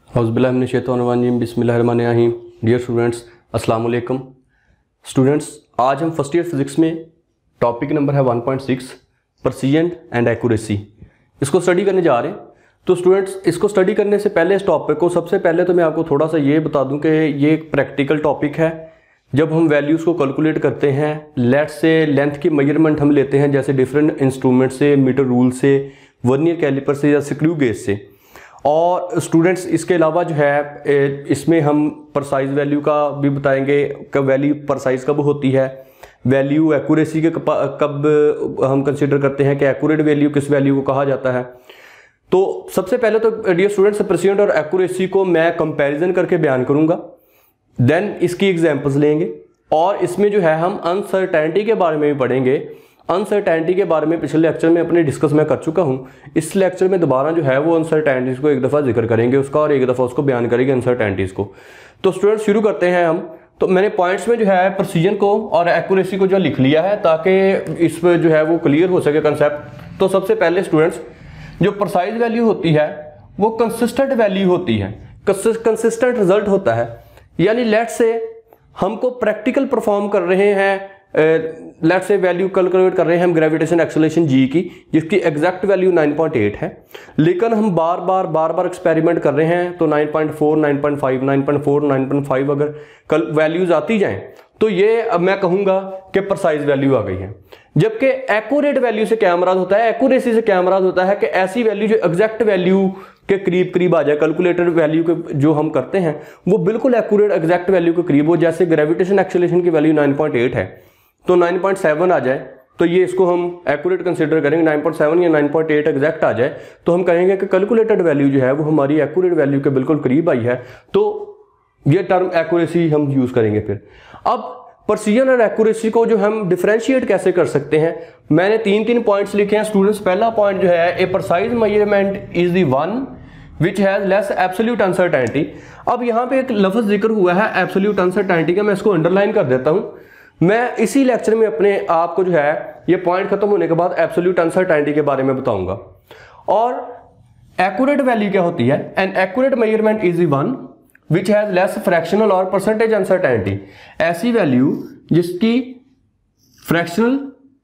हौज़बिल्लाहिमिनश्शैतानिर्रजीम बिस्मिल्लाहिर्रहमानिर्रहीम। Dear students, अस्सलाम वालेकुम। स्टूडेंट्स, आज हम फर्स्ट ईयर फिज़िक्स में टॉपिक नंबर है 1.6 प्रिसीजन एंड एक्यूरेसी, इसको स्टडी करने जा रहे हैं। तो स्टूडेंट्स, इसको स्टडी करने से पहले इस टॉपिक को सबसे पहले तो मैं आपको थोड़ा सा ये बता दूं कि ये एक प्रैक्टिकल टॉपिक है। जब हम वैल्यूज़ को कैलकुलेट करते हैं, लेट से लेंथ की मेजरमेंट हम लेते हैं, जैसे डिफरेंट इंस्ट्रूमेंट से, मीटर रूल से, वर्नियर कैलिपर से या स्क्रू गेज से। और स्टूडेंट्स, इसके अलावा जो है इसमें हम परसाइज वैल्यू का भी बताएंगे, कब वैल्यू परसाइज कब होती है, वैल्यू एक्यूरेसी के कब हम कंसिडर करते हैं कि एक्यूरेट वैल्यू किस वैल्यू को कहा जाता है। तो सबसे पहले तो डियर स्टूडेंट्स, प्रिसीजन और एक्यूरेसी को मैं कंपैरिजन करके बयान करूंगा, देन इसकी एग्जांपल्स लेंगे और इसमें जो है हम अनसर्टेनिटी के बारे में भी पढ़ेंगे। अनसर्टेनिटी के बारे में पिछले लेक्चर में अपने डिस्कस मैं कर चुका हूं। इस लेक्चर में दोबारा जो है वो अनसर्टेनिटीज़ को एक दफ़ा जिक्र करेंगे उसका, और एक दफ़ा उसको बयान करेंगे अनसर्टेनिटीज़ को। तो स्टूडेंट्स, शुरू करते हैं हम। तो मैंने पॉइंट्स में जो है प्रिसीजन को और एक्यूरेसी को जो लिख लिया है ताकि इस पर जो है वो क्लियर हो सके कंसेप्ट। तो सबसे पहले स्टूडेंट्स, जो प्रिसाइज वैल्यू होती है वो कंसिस्टेंट वैल्यू होती है, कंसिस्टेंट रिजल्ट होता है। यानी लेट से हमको प्रैक्टिकल परफॉर्म कर रहे हैं, लेट से वैल्यू कैलकुलेट कर रहे हैं हम ग्रेविटेशन एक्सेलरेशन जी की, जिसकी एग्जैक्ट वैल्यू 9.8 है, लेकिन हम बार बार एक्सपेरिमेंट कर रहे हैं। तो 9.4, 9.5, 9.4, 9.5 अगर कल वैल्यूज आती जाएं तो ये अब मैं कहूंगा कि प्रिसाइज वैल्यू आ गई है। जबकि एक्यूरेट वैल्यू से क्या मुराद होता है, एक्यूरेसी से क्या मुराद होता है कि ऐसी वैल्यू जो एग्जैक्ट वैल्यू के करीब आ जाए, कैलकुलेटेड वैल्यू के जो हम करते हैं वो बिल्कुल एक्यूरेट एग्जैक्ट वैल्यू के करीब हो। जैसे ग्रेविटेशन एक्सेलरेशन की वैल्यू 9.8 है तो 9.7 आ जाए तो ये इसको हम एक्यूरेट कंसीडर करेंगे। 9.7 या 9.8 एग्जैक्ट आ जाए तो हम कहेंगे कि कैलकुलेटेड वैल्यू जो है वो हमारी एक्यूरेट वैल्यू के बिल्कुल करीब आई है, तो ये टर्म एक्यूरेसी हम यूज करेंगे। फिर अब प्रिसीजन और एक्यूरेसी को जो हम डिफरेंशिएट कैसे कर सकते हैं, मैंने तीन पॉइंट्स लिखे हैं स्टूडेंट्स। पहला पॉइंट जो है, a precise measurement is the one which has less absolute uncertainty. अब यहाँ पे एक लफ्ज जिक्र हुआ है एब्सोल्यूट अनसर्टेनिटी का, मैं इसको अंडरलाइन कर देता हूँ। मैं इसी लेक्चर में अपने आप को जो है ये पॉइंट खत्म होने के बाद एब्सोल्यूट अनसर्टेनिटी के बारे में बताऊंगा। और एक्यूरेट वैल्यू क्या होती है, an accurate measurement is the one which has less fractional और परसेंटेज अनसर्टेनिटी। ऐसी वैल्यू जिसकी फ्रैक्शनल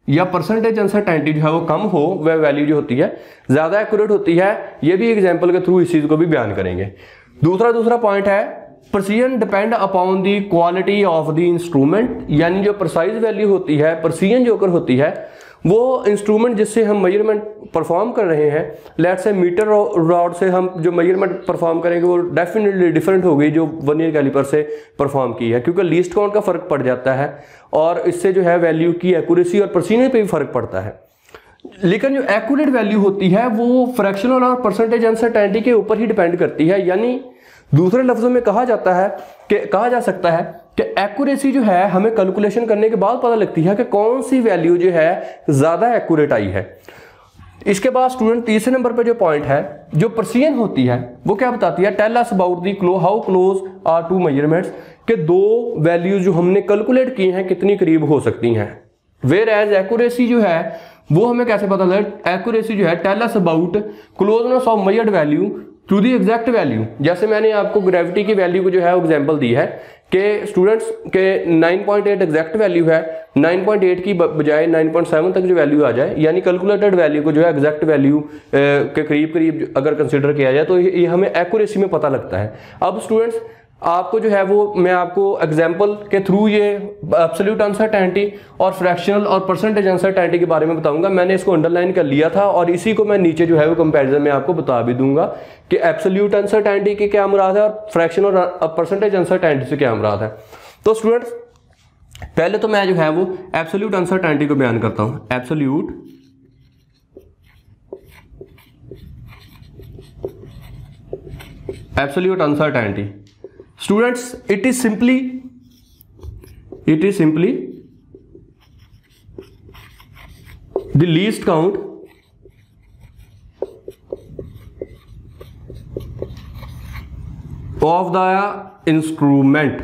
या परसेंटेज अनसर्टेनिटी जो है वो कम हो, वह वैल्यू जो होती है ज्यादा एक्यूरेट होती है। ये भी एग्जांपल के थ्रू इस चीज को भी बयान करेंगे। दूसरा पॉइंट है, precision depend upon the quality of the instrument. यानी जो प्रिसाइज वैल्यू होती है, प्रिसीजन जो कर होती है, वो इंस्ट्रूमेंट जिससे हम मेजरमेंट परफॉर्म कर रहे हैं, लेट से मीटर रॉड से हम जो मेजरमेंट परफॉर्म करेंगे वो डेफिनेटली डिफरेंट होगी जो वर्नियर कैलिपर से परफॉर्म की है, क्योंकि लीस्ट काउंट का फर्क पड़ जाता है और इससे जो है वैल्यू की एक्यूरेसी और प्रिसीजन पे भी फर्क पड़ता है। लेकिन जो एक्यूरेट वैल्यू होती है वो फ्रैक्शनल और परसेंटेज अनसर्टेनिटी के ऊपर ही डिपेंड करती है। यानी दूसरे लफ्जों में कहा जा सकता है कि एक्यूरेसी जो है हमें कैलकुलेशन करने के बाद पता लगती है कि कौन सी वैल्यू जो है ज्यादा एक्यूरेट आई है। इसके बाद स्टूडेंट, तीसरे नंबर पे जो पॉइंट है, जो प्रिसीजन होती है वो क्या बताती है, tell us about the how close are two measurements, के दो वैल्यूज जो हमने कैलकुलेट की हैं कितनी करीब हो सकती हैं। वेयर एज एक्यूरेसी जो है वो हमें कैसे पता लगे, एक्यूरेसी जो है tell us about closeness of measured value to the exact value. जैसे मैंने आपको ग्रेविटी की वैल्यू को जो है एग्जांपल दी है कि स्टूडेंट्स के 9.8 एग्जैक्ट वैल्यू है, 9.8 की बजाय 9.7 तक जो वैल्यू आ जाए, यानी कैलकुलेटेड वैल्यू को जो है एग्जैक्ट वैल्यू के करीब अगर कंसीडर किया जाए तो ये हमें एक्यूरेसी में पता लगता है। अब स्टूडेंट्स, आपको जो है वो मैं आपको एग्जांपल के थ्रू ये एब्सोल्यूट अनसर्टेनिटी और फ्रैक्शनल और परसेंटेज अनसर्टेनिटी के बारे में बताऊंगा। मैंने इसको अंडरलाइन कर लिया था और इसी को मैं नीचे जो है वो कंपैरिजन में आपको बता भी दूंगा कि एब्सोल्यूट अनसर्टेनिटी की क्या मुराद है और फ्रैक्शनल और परसेंटेज अनसर्टेनिटी से क्या मुराद है। तो स्टूडेंट्स, पहले तो मैं जो है वो एब्सोल्यूट अनसर्टेनिटी को बयान करता हूं। Absolute uncertainty students, it is simply the least count of the instrument.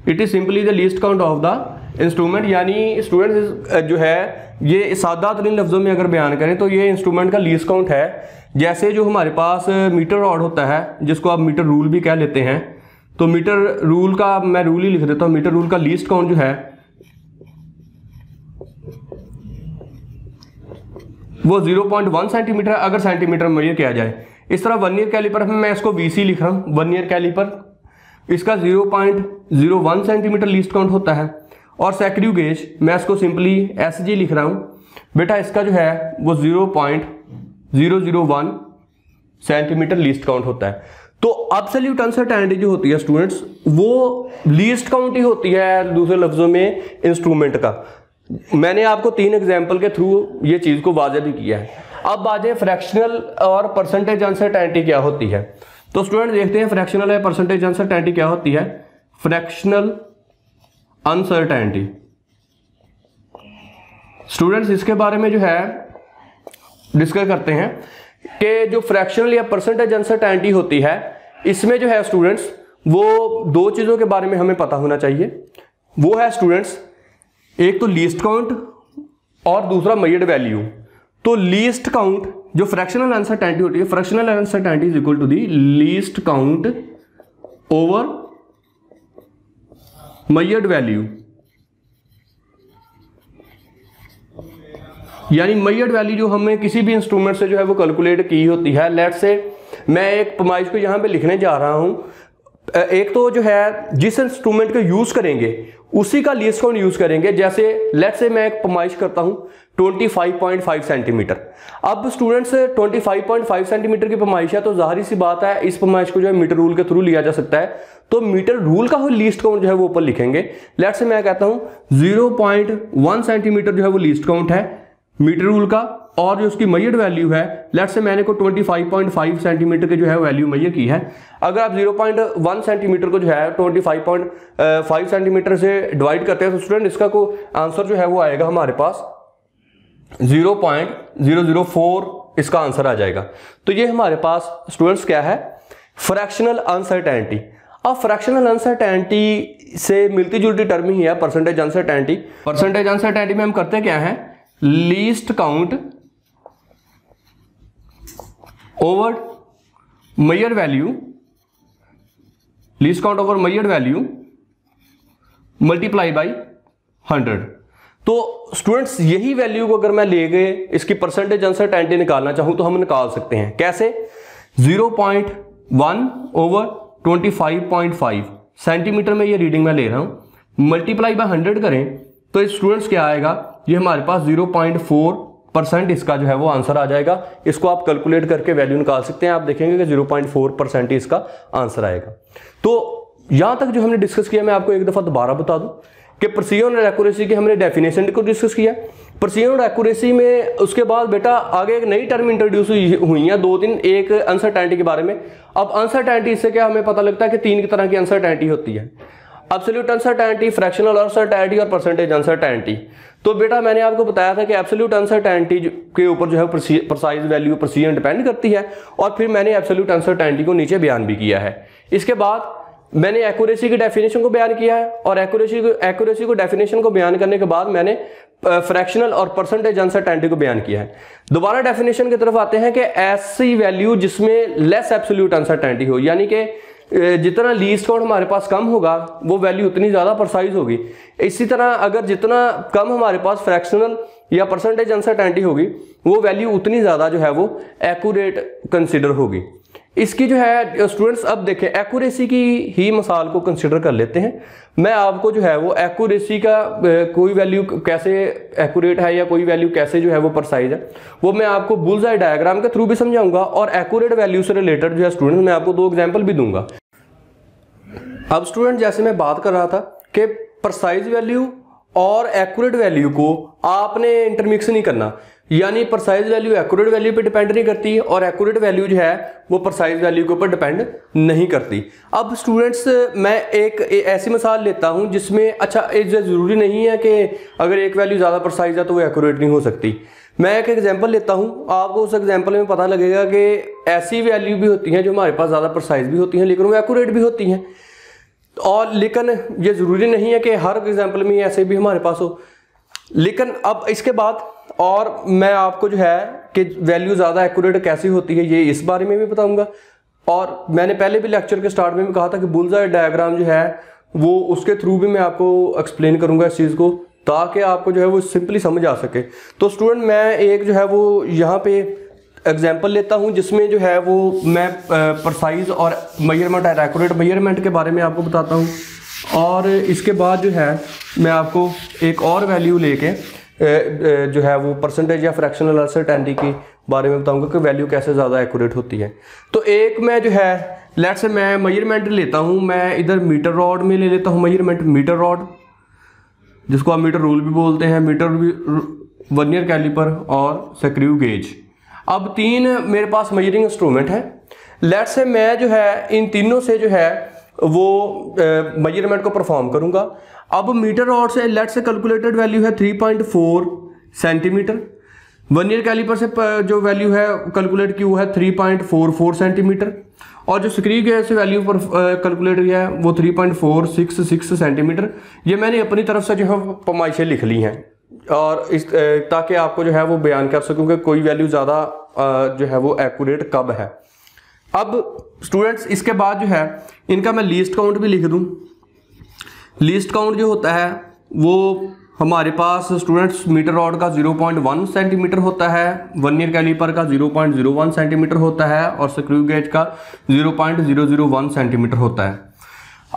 It is simply the least count of the instrument यानी स्टूडेंट जो है ये सादा तरीन लफ्ज़ों में अगर बयान करें तो ये इंस्ट्रूमेंट का लीस्ट काउंट है। जैसे जो हमारे पास मीटर रॉड होता है जिसको आप मीटर रूल भी कह लेते हैं, तो मीटर रूल का मैं रूल ही लिख देता हूँ। मीटर रूल का लीस्ट काउंट जो है वो 0.1 सेंटीमीटर अगर सेंटीमीटर में किया जाए। इस तरह वर्नियर कैलिपर में मैं इसको VC लिख रहा हूँ, वर्नियर कैलिपर इसका 0.01 सेंटीमीटर लीस्ट काउंट होता है। और स्क्रू गेज मैं इसको सिंपली SG लिख रहा हूँ, बेटा इसका जो है वो 0.001 सेंटीमीटर लीस्ट काउंट होता है। तो एब्सोल्यूट अनसर्टेनिटी जो होती है स्टूडेंट्स वो लीस्ट काउंट ही होती है, दूसरे लफ्जों में इंस्ट्रूमेंट का। मैंने आपको 3 एग्जाम्पल के थ्रू ये चीज को वाज़ेह भी किया है। अब आ जाए फ्रैक्शनल और परसेंटेज अनसर्टेनिटी क्या होती है। तो स्टूडेंट देखते हैं फ्रैक्शनल या परसेंटेज अनसर्टेनिटी क्या होती है। फ्रैक्शनल अनसर्टेनिटी स्टूडेंट्स इसके बारे में जो है डिस्कस करते हैं कि जो फ्रैक्शनल या परसेंटेज अनसर्टेनिटी होती है इसमें जो है स्टूडेंट्स वो 2 चीज़ों के बारे में हमें पता होना चाहिए। वो है स्टूडेंट्स एक तो लीस्ट काउंट और दूसरा मेजर्ड वैल्यू। तो लीस्ट काउंट जो फ्रैक्शनल अनसर्टेनिटी होती है, fractional uncertainty is equal to the least count over measured value. यानी मेजर्ड वैल्यू जो हमें किसी भी इंस्ट्रूमेंट से जो है वो कैलकुलेट की होती है। लेट्स से मैं एक पैमाइश को यहां पे लिखने जा रहा हूं। एक तो जो है जिस इंस्ट्रूमेंट को यूज करेंगे उसी का लीस्ट काउंट यूज करेंगे। जैसे लेट्स से मैं एक पैमाइश करता हूं 25.5 सेंटीमीटर। अब स्टूडेंट्स 25.5 सेंटीमीटर की पैमाइश है तो जाहिर सी बात है इस पैमाइश को जो है मीटर रूल के थ्रू लिया जा सकता है। तो मीटर रूल का लीस्ट काउंट जो है वो ऊपर लिखेंगे। लेट्स से मैं कहता हूं 0.1 सेंटीमीटर जो है वो लीस्ट काउंट है मीटर रूल का, और जो उसकी मेजर्ड वैल्यू है लेट्स से मैंने को 25.5 सेंटीमीटर की जो है वैल्यू मेजर की है। अगर आप 0.1 सेंटीमीटर को जो है 25.5 सेंटीमीटर से डिवाइड करते हैं तो स्टूडेंट इसका को आंसर जो है वो आएगा हमारे पास 0.004 इसका आंसर आ जाएगा। तो ये हमारे पास स्टूडेंट्स क्या है फ्रैक्शनल अनसर्टेनिटी। अब फ्रैक्शनल अनसर्टेनिटी से मिलती जुलती टर्म ही है परसेंटेज अनसर्टेनिटी। परसेंटेज अनसर्टेनिटी में हम करते क्या है least count over measured value, least count over measured value multiply by 100। तो स्टूडेंट्स यही वैल्यू को अगर मैं ले गए इसकी परसेंटेज अनसर्टेनिटी निकालना चाहूं तो हम निकाल सकते हैं। कैसे 0.1 ओवर 25.5 सेंटीमीटर में ये रीडिंग मैं ले रहा हूं, मल्टीप्लाई बाय 100 करें तो स्टूडेंट्स क्या आएगा ये हमारे पास 0.4% इसका जो है वो आंसर आ जाएगा। इसको आप कैलकुलेट करके वैल्यू निकाल सकते हैं। आप देखेंगे कि 0.4% ही इसका आंसर आएगा। तो यहां तक जो हमने डिस्कस किया मैं आपको एक दफा दोबारा बता दूं कि प्रिसीजन और एक्यूरेसी की हमने डेफिनेशन को डिस्कस किया। प्रिसीजन और एक्यूरेसी में उसके बाद बेटा आगे एक नई टर्म इंट्रोड्यूस हुई है 2-3 एक अनसर्टेनिटी के बारे में। अब अनसर्टेनिटी इससे क्या हमें पता लगता है कि 3 तरह की अनसर्टेनिटी होती है, एब्सोल्यूट अनसर्टेनिटी, फ्रैक्शनल अनसर्टेनिटी और परसेंटेज अनसर्टेनिटी। तो बेटा मैंने आपको बताया था कि एब्सोल्यूट अनसर्टेनिटी के ऊपर जो है प्रिसाइज वैल्यू प्रिसीजन डिपेंड करती है, और फिर मैंने एब्सोल्यूट अनसर्टेनिटी को नीचे बयान भी किया है। इसके बाद मैंने एक्यूरेसी की डेफिनेशन को बयान किया है, और एक्यूरेसी को डेफिनेशन को बयान करने के बाद मैंने फ्रैक्शनल और परसेंटेज अनसर्टेनिटी को बयान किया है। दोबारा डेफिनेशन की तरफ आते हैं कि ऐसी वैल्यू जिसमें लेस एब्सोल्यूट अनसर्टेनिटी हो, यानी कि जितना लीस्ट काउंट हमारे पास कम होगा वो वैल्यू उतनी ज़्यादा प्रिसाइज होगी। इसी तरह अगर जितना कम हमारे पास फ्रैक्शनल या परसेंटेज अनसर्टेनिटी होगी वो वैल्यू उतनी ज़्यादा जो है वो एक्यूरेट कंसिडर होगी। इसकी जो है स्टूडेंट्स अब देखें एक्यूरेसी की ही मिसाल को कंसिडर कर लेते हैं। मैं आपको जो है वो एक्यूरेसी का कोई वैल्यू कैसे एक्यूरेट है या कोई वैल्यू कैसे जो है वो प्रिसाइज है वो मैं आपको बुल्स आई डायग्राम के थ्रू भी समझाऊंगा, और एक्यूरेट वैल्यू से रिलेटेड जो है स्टूडेंट्स मैं आपको 2 एग्जांपल भी दूंगा। अब स्टूडेंट जैसे मैं बात कर रहा था कि प्रिसाइज वैल्यू और एक्यूरेट वैल्यू को आपने इंटरमिक्स नहीं करना, यानी प्रिसाइज वैल्यू एक्यूरेट वैल्यू पे डिपेंड नहीं करती और एक्यूरेट वैल्यू जो है वो प्रिसाइज वैल्यू के ऊपर डिपेंड नहीं करती। अब स्टूडेंट्स मैं एक ऐसी मिसाल लेता हूं जिसमें अच्छा जरूरी नहीं है कि अगर एक वैल्यू ज़्यादा प्रिसाइज है तो वो एक्यूरेट नहीं हो सकती। मैं एक एग्जांपल लेता हूं, आपको उस एग्जांपल में पता लगेगा कि ऐसी वैल्यू भी होती हैं जो हमारे पास ज़्यादा प्रिसाइज भी होती हैं लेकिन वो एक्यूरेट भी होती हैं। और लेकिन ये ज़रूरी नहीं है कि हर एग्जाम्पल में ऐसे भी हमारे पास हो। लेकिन अब इसके बाद और मैं आपको जो है कि वैल्यू ज़्यादा एक्यूरेट कैसी होती है ये इस बारे में भी बताऊंगा। और मैंने पहले भी लेक्चर के स्टार्ट में भी कहा था कि बुलसआई डायग्राम जो है वो उसके थ्रू भी मैं आपको एक्सप्लेन करूंगा इस चीज़ को, ताकि आपको जो है वो सिंपली समझ आ सके। तो स्टूडेंट मैं एक जो है वो यहाँ पे एग्जाम्पल लेता हूँ जिसमें जो है वो मैं प्रिसाइज और मेजरमेंट और एक्यूरेट मेजरमेंट के बारे में आपको बताता हूँ। और इसके बाद जो है मैं आपको एक और वैल्यू लेके जो है वो परसेंटेज या फ्रैक्शनल अनसर्टेनिटी के बारे में बताऊंगा कि वैल्यू कैसे ज़्यादा एक्यूरेट होती है। तो एक मैं जो है लेट्स से मैं मेजरमेंट लेता हूँ, मैं इधर मीटर रॉड में ले लेता हूँ मेजरमेंट, मीटर रॉड जिसको आप मीटर रूल भी बोलते हैं, मीटर वर्नियर कैलिपर और स्क्रू गेज। अब तीन मेरे पास मेजरिंग इंस्ट्रूमेंट है। लेट्स से मैं जो है इन तीनों से जो है वो मेजरमेंट को परफॉर्म करूंगा। अब मीटर रॉड से लेट्स से कैलकुलेटेड वैल्यू है 3.4 सेंटीमीटर, वर्नियर कैलिपर से जो वैल्यू है कैलकुलेट की वो है 3.44 सेंटीमीटर, और जो स्क्रू गेज से वैल्यू पर कैलकुलेट हुई है वो 3.466 सेंटीमीटर। ये मैंने अपनी तरफ से जो है पैमाइशें लिख ली हैं और इस ताकि आपको जो है वो बयान कर सकूं कि कोई वैल्यू ज़्यादा जो है वो एक्यूरेट कब है। अब स्टूडेंट्स इसके बाद जो है इनका मैं लीस्ट काउंट भी लिख दूं। लीस्ट काउंट जो होता है वो हमारे पास स्टूडेंट्स मीटर रॉड का 0.1 सेंटीमीटर होता है, वर्नियर कैलिपर का 0.01 सेंटीमीटर होता है और स्क्रू गेज का 0.001 सेंटीमीटर होता है।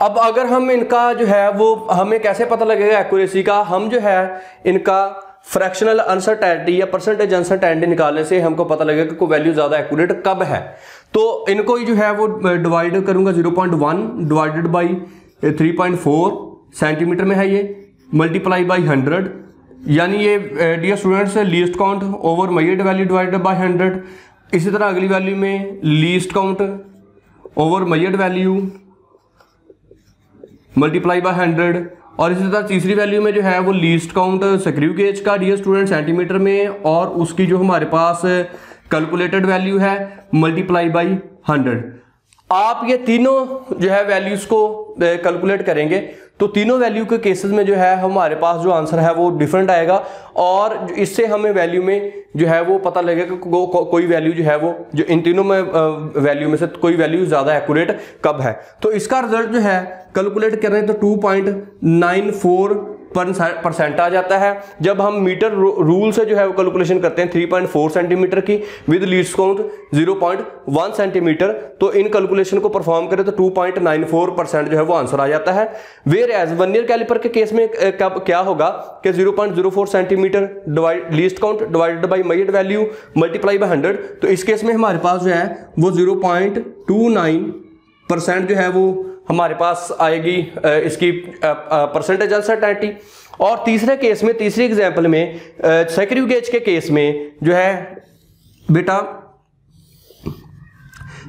अब अगर हम इनका जो है वो हमें कैसे पता लगेगा एक्यूरेसी का, हम जो है इनका फ्रैक्शनल अनसर्टेनिटी या परसेंटेज अनसर्टेनिटी निकालने से हमको पता लगेगा कि कोई वैल्यू ज़्यादा एक्यूरेट कब है। तो इनको जो है वो डिवाइड करूंगा, 0.1 डिवाइडेड बाई 3.4 सेंटीमीटर में है ये, मल्टीप्लाई बाई 100, यानी ये dear students least count over measured value divided by 100। इसी तरह अगली वैल्यू में least count over measured value multiply by 100, और इसी तरह तीसरी वैल्यू में जो है वो लीस्ट काउंट स्क्रू गेज का डियर स्टूडेंट सेंटीमीटर में, और उसकी जो हमारे पास कैलकुलेटेड वैल्यू है मल्टीप्लाई बाय 100। आप ये तीनों जो है वैल्यूज को कैलकुलेट करेंगे तो तीनों वैल्यू के केसेस में जो है हमारे पास जो आंसर है वो डिफरेंट आएगा, और इससे हमें वैल्यू में जो है वो पता लगेगा कि कोई वैल्यू जो है वो जो इन तीनों में वैल्यू में से कोई वैल्यू ज़्यादा एक्यूरेट कब है। तो इसका रिजल्ट जो है कैलकुलेट करें तो 2.94% आ जाता है। जब हम मीटर रूल से जो है वो कैलकुलेशन करते हैं 3.4 सेंटीमीटर की विद लीस्ट काउंट 0.1 सेंटीमीटर, तो इन कैलकुलेशन को परफॉर्म करें तो 2.94% जो है वो आंसर आ जाता है। वेयर एज वर्नियर कैलिपर के केस में क्या होगा कि 0.04 centimetre divide least count divided by measured value multiply by 100, तो इस केस में हमारे पास जो है वो 0.29% जो है वो हमारे पास आएगी इसकी परसेंटेज अनसर्टेनिटी। और तीसरे केस में, तीसरी एग्जांपल में स्क्रू गेज के केस में जो है बेटा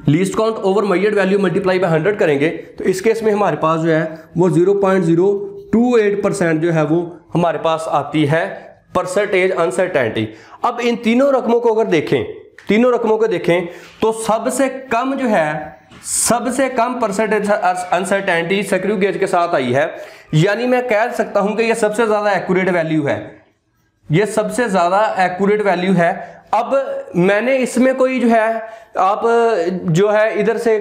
least count over measured value multiply by 100 करेंगे, तो इस केस में हमारे पास जो है वो 0.028% जो है वो हमारे पास आती है परसेंटेज अनसर्टेनिटी। अब इन तीनों रकमों को अगर देखें, तीनों रकमों को देखें तो सबसे कम जो है सबसे कम परसेंटेज अनसर्टेनिटी स्क्रू गेज के साथ आई है, यानी मैं कह सकता हूं कि यह सबसे ज्यादा एक्यूरेट वैल्यू है, यह सबसे ज्यादा एक्यूरेट वैल्यू है। अब मैंने इसमें कोई जो है आप जो है इधर से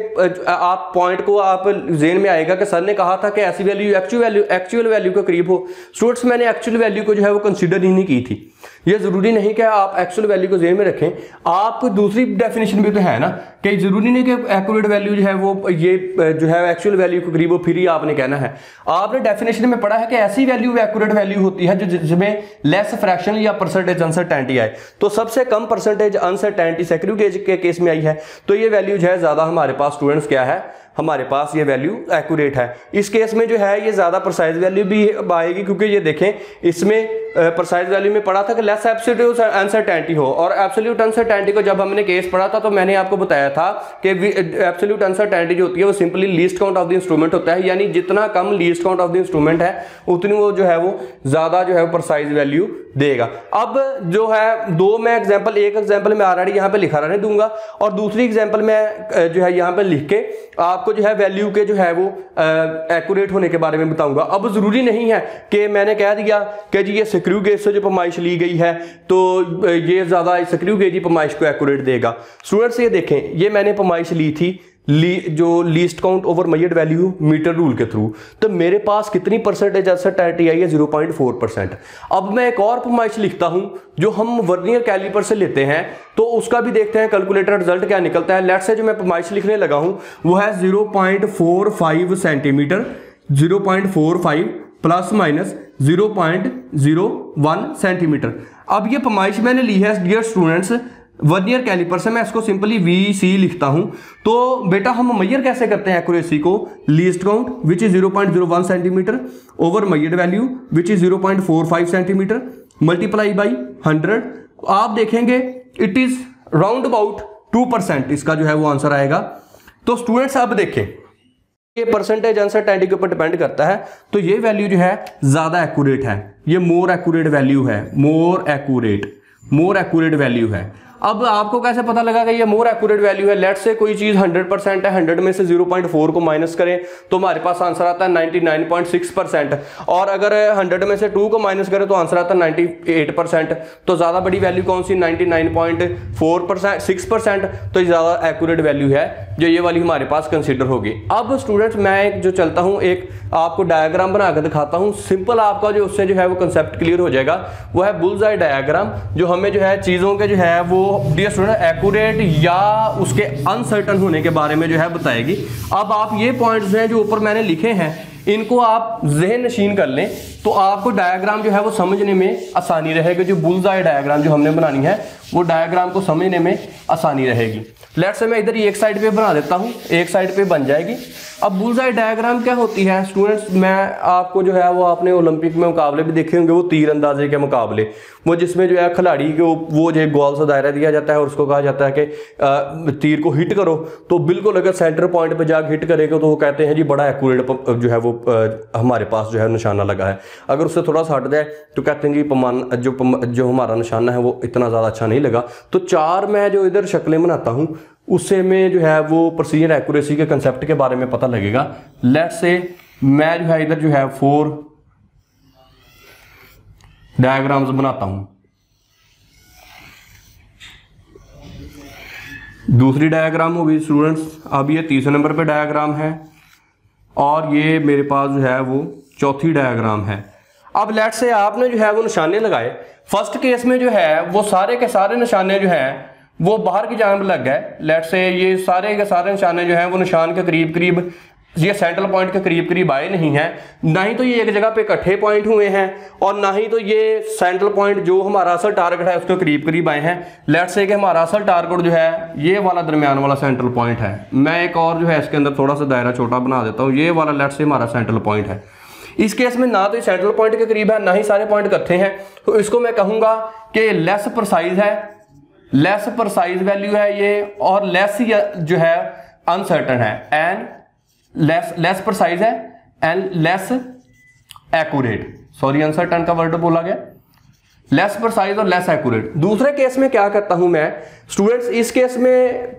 आप पॉइंट को आप ज़हन में आएगा कि सर ने कहा था कि ऐसी वैल्यू एक्चुअल वैल्यू के करीब हो। स्टूडेंट्स मैंने एक्चुअल वैल्यू को जो है वो कंसीडर ही नहीं की थी। ये ज़रूरी नहीं कि आप एक्चुअल वैल्यू को ज़हन में रखें, आपको दूसरी डेफिनेशन भी तो है ना कि ज़रूरी नहीं कि एक्यूरेट वैल्यू जो है वो ये जो है एक्चुअल वैल्यू के करीब हो, फिर ही आपने कहना है। आपने डेफिनेशन में पढ़ा है कि ऐसी वैल्यू एक्यूरेट वैल्यू होती है जो जिसमें लेस फ्रैक्शन या परसेंटेज अनसर्टेनिटी आए। तो सबसे कम परसेंटेज अनसर्टेनिटी स्क्रू गेज के केस में आई है, तो ये वैल्यू जो है ज़्यादा हमारे पास स्टूडेंट्स क्या है, हमारे पास ये वैल्यू एक्यूरेट है। इस केस में जो है ये ज़्यादा प्रिसाइज वैल्यू भी आएगी, क्योंकि ये देखें इसमें प्रिसाइज वैल्यू में पढ़ा था कि लेस एब्सोल्यूट अनसर्टेनिटी हो, और एब्सोल्यूट अनसर्टेनिटी को जब हमने केस पढ़ा था तो मैंने आपको बताया था कि एब्सोल्यूट अनसर्टेनिटी जो होती है वो simply least count of the instrument होता है, यानी जितना कम least count of the instrument है उतनी वो जो है वो ज्यादा जो है प्रिसाइज वैल्यू देगा। अब जो है दो मैं एग्जांपल, एक एग्जांपल मैं ऑलरेडी यहाँ पे लिखा रहने दूंगा और दूसरी एग्जांपल मैं जो है यहाँ पे लिख के आपको जो है वैल्यू के जो है वो एक्यूरेट होने के बारे में बताऊंगा। अब जरूरी नहीं है कि मैंने कह दिया कि जी ये स्क्रू गेज से जो पैमाइश ली गई है तो ये ज्यादा स्क्रू गेज ही पैमाइश को एक्यूरेट देगा। स्टूडेंट्स ये देखें, ये मैंने पैमाइश ली थी जो least count over measured value metre rule के थ्रू, तो मेरे पास कितनी परसेंटेज अनसर्टेनिटी आई है? 0.4%। अब मैं एक और पैमाइश लिखता हूं जो हम वर्नियर कैलिपर से लेते हैं, तो उसका भी देखते हैं कैलकुलेटर रिजल्ट क्या निकलता है। लेट्स से जो मैं पैमाइश लिखने लगा हूं वो है 0.45 सेंटीमीटर, 0.45 प्लस माइनस 0.01 सेंटीमीटर। अब ये पैमाइश मैंने ली है डियर स्टूडेंट्स वर्नियर कैलिपर से, मैं इसको सिंपली VC लिखता हूं। तो बेटा हम मेजर कैसे करते हैं एक्यूरेसी को? Least count which is 0.01 centimetre over measured value which is 0.45 centimetre multiply by 100। आप देखेंगे इट इज राउंड अबाउट 2%, इसका जो है वो आंसर आएगा। तो स्टूडेंट्स अब देखें ये परसेंटेज अनसर्टेनिटी के ऊपर डिपेंड करता है, तो ये वैल्यू जो है ज्यादा एक्यूरेट है, ये मोर एक्यूरेट वैल्यू है, मोर एक्यूरेट वैल्यू है। अब आपको कैसे पता लगा कि ये मोर एक्यूरेट वैल्यू है? लेट्स से कोई चीज 100% है, 100 में से 0.4 को माइनस करें तो हमारे पास आंसर आता है 99.6%, और अगर 100 में से 2 को माइनस करें तो आंसर आता है 98%। तो ज्यादा बड़ी वैल्यू कौन सी? 99.6%। तो ज्यादा एक्यूरेट वैल्यू है जो ये वाली हमारे पास कंसिडर होगी। अब स्टूडेंट्स मैं एक जो चलता हूं, एक आपको डायग्राम बनाकर दिखाता हूं, सिंपल आपका जो उससे जो है वो कंसेप्ट क्लियर हो जाएगा। वो है बुल्स आई डायग्राम, जो हमें जो है चीजों के जो है वो डियर स्टूडेंट एक्यूरेट या उसके अनसर्टन होने के बारे में जो है बताएगी। अब आप ये पॉइंट्स हैं जो ऊपर मैंने लिखे हैं, इनको आप ज़हन नशीन कर लें तो आपको डायग्राम जो है वो समझने में आसानी रहेगी। जो बुल्स आई डायग्राम जो हमने बनानी है वो डायग्राम को समझने में आसानी रहेगी। लेट्स से मैं इधर ही एक साइड पे बना देता हूँ, एक साइड पे बन जाएगी। अब बुल्स आई डायग्राम क्या होती है स्टूडेंट्स? मैं आपको जो है वो आपने ओलंपिक में मुकाबले भी देखे होंगे, वो तीर अंदाजे के मुकाबले, वो जिसमें जो है खिलाड़ी को वो जो गोल सा दायरा दिया जाता है और उसको कहा जाता है कि तीर को हिट करो, तो बिल्कुल अगर सेंटर पॉइंट पे जाकर हिट करेगा तो वो कहते हैं जी बड़ा एक्यूरेट जो है वो हमारे पास जो है निशाना लगा है। अगर उससे थोड़ा सा हट जाए तो कहते हैं जी जो हमारा निशाना है वो इतना ज़्यादा अच्छा नहीं लगा। तो चार मैं जो इधर शक्लें बनाता हूँ उससे में जो है वो प्रोसीजर एक्यूरेसी के कंसेप्ट के बारे में पता लगेगा। लेट्स से मैं जो है इधर जो है 4 डायग्राम्स बनाता हूं। दूसरी डायग्राम होगी स्टूडेंट्स, अब ये तीसरे नंबर पे डायग्राम है और ये मेरे पास जो है वो चौथी डायग्राम है। अब लेट्स से आपने जो है वो निशाने लगाए। फर्स्ट केस में जो है वो सारे के सारे निशाने जो हैं वो बाहर की जानब लग गए। लेट्स से ये सारे के सारे निशाने जो हैं वो निशान के करीब करीब, ये सेंट्रल पॉइंट के करीब करीब आए नहीं हैं, ना ही तो ये एक जगह पे इकट्ठे पॉइंट हुए हैं और ना ही तो ये सेंट्रल पॉइंट जो हमारा असल टारगेट है उसके करीब करीब आए हैं। लेट्स से कि हमारा असल टारगेट जो है ये वाला दरमियान वाला सेंट्रल पॉइंट है। मैं एक और जो है इसके अंदर थोड़ा सा दायरा छोटा बना देता हूँ। ये वाला लेट्स से हमारा सेंट्रल पॉइंट है। इस केस में ना तो सेंट्रल पॉइंट के करीब है ना ही सारे पॉइंट इकट्ठे हैं, तो इसको मैं कहूँगा कि लेस प्रिसाइज है, लेस प्रिसाइज वैल्यू है ये, और लेस जो है अनसर्टन है, एंड लेस प्रिसाइज है and less accurate. Sorry uncertain का वर्ड बोला गया, लेस प्रिसाइज और लेस एक्यूरेट। दूसरे केस में क्या करता हूं मैं स्टूडेंट्स, इस केस में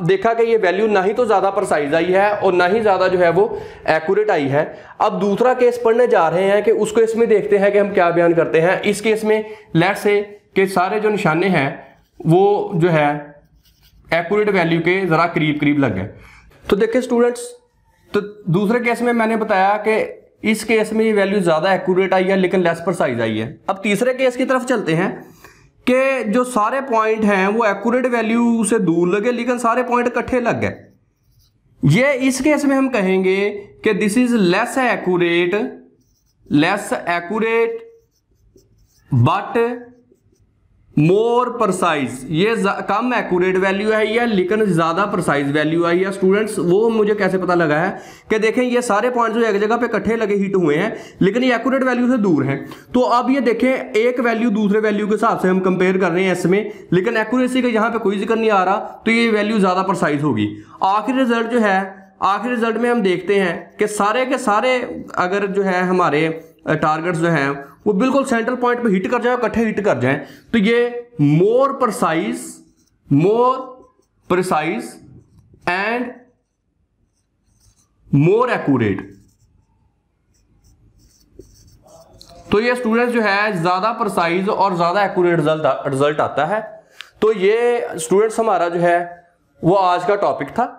देखा कि ये वैल्यू ना ही तो ज्यादा प्रिसाइज आई है और ना ही ज्यादा जो है वो एक्यूरेट आई है। अब दूसरा केस पढ़ने जा रहे हैं कि उसको इसमें देखते हैं कि हम क्या बयान करते हैं। इस केस में लेट्स से कि सारे जो निशाने हैं वो जो है एक्यूरेट वैल्यू के जरा करीब करीब लग गए। तो देखिए स्टूडेंट्स, तो दूसरे केस में मैंने बताया कि इस केस में ये वैल्यू ज्यादा एक्यूरेट आई है लेकिन लेस प्रिसाइज आई है। अब तीसरे केस की तरफ चलते हैं कि जो सारे पॉइंट हैं वो एक्यूरेट वैल्यू से दूर लगे लेकिन सारे पॉइंट इकट्ठे लग गए। ये इस केस में हम कहेंगे कि this is less accurate but more precise, ये कम एक्यूरेट वैल्यू है या लेकिन ज्यादा परसाइज वैल्यू आई है स्टूडेंट्स, वो मुझे कैसे पता लगा है कि देखें ये सारे पॉइंट्स जो एक जगह पे इकट्ठे लगे हिट हुए हैं लेकिन ये एक्यूरेट वैल्यू से दूर हैं। तो अब ये देखें एक वैल्यू दूसरे वैल्यू के हिसाब से हम कंपेयर कर रहे हैं इसमें, लेकिन एक्यूरेसी का यहाँ पे कोई जिक्र नहीं आ रहा, तो ये वैल्यू ज्यादा परसाइज होगी। आखिरी रिजल्ट जो है, आखिरी रिजल्ट में हम देखते हैं कि सारे के सारे अगर जो है हमारे टारगेट्स जो हैं वो बिल्कुल सेंट्रल पॉइंट पे हिट कर जाए, इकट्ठे हिट कर जाएं, तो ये more precise and more accurate, तो ये स्टूडेंट्स जो है ज्यादा प्रिसाइज और ज्यादा एक्यूरेट रिजल्ट आता है। तो ये स्टूडेंट्स हमारा जो है वो आज का टॉपिक था।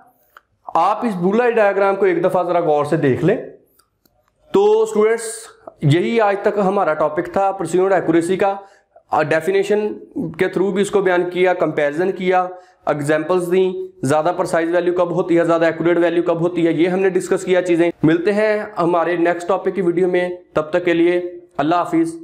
आप इस बुलाई डायग्राम को एक दफा जरा गौर से देख लें। तो स्टूडेंट्स यही आज तक हमारा टॉपिक था प्रिसीजन एक्यूरेसी का। डेफिनेशन के थ्रू भी इसको बयान किया, कंपैरिजन किया, एग्जांपल्स दी, ज्यादा प्रिसाइज वैल्यू कब होती है, ज्यादा एक्यूरेट वैल्यू कब होती है, ये हमने डिस्कस किया चीजें। मिलते हैं हमारे नेक्स्ट टॉपिक की वीडियो में, तब तक के लिए अल्लाह हाफिज।